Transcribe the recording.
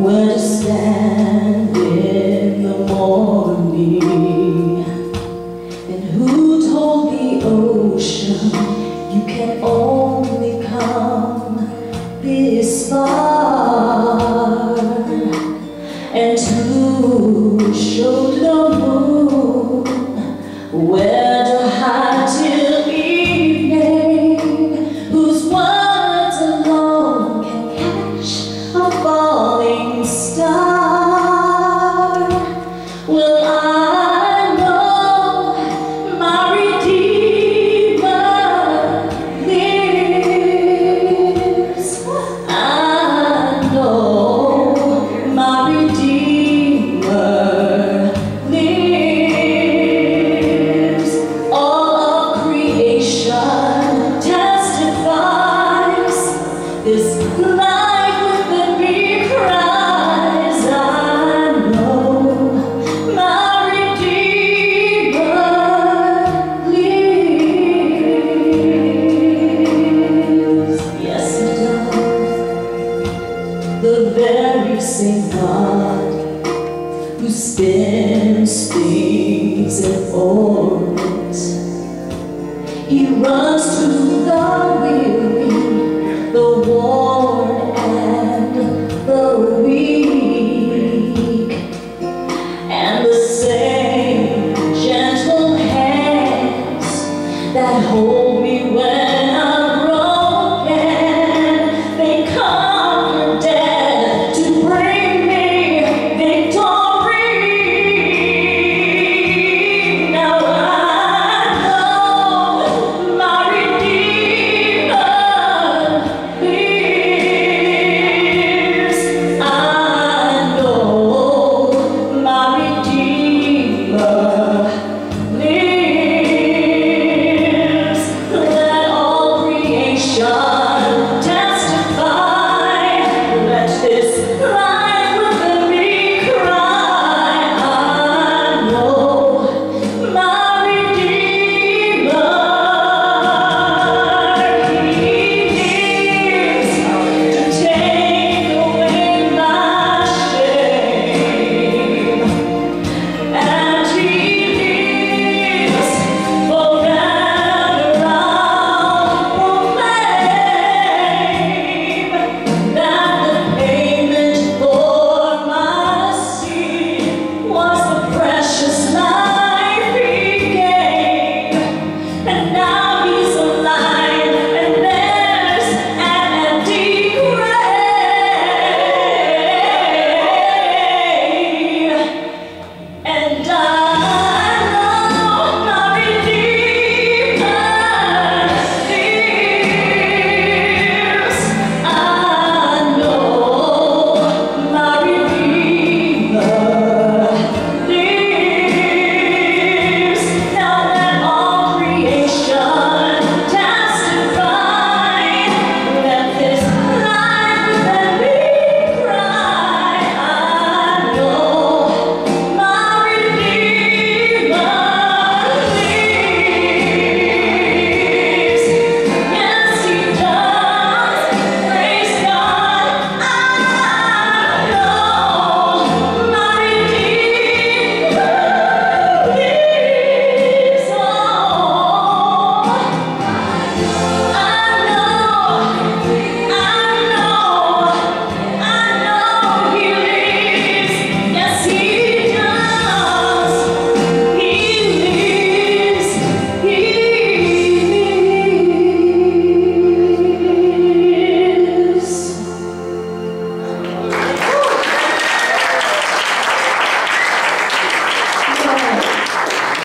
where to stand in the morning. And who told the ocean you can only come this far? And who showed the moon where to hide till evening? Whose words alone can catch a falling star? Well, I know my Redeemer lives. I know my Redeemer lives. All of creation testifies this life within me cries. I know my Redeemer lives. Yes, He does. The very same God who spins things in orbit, He runs to the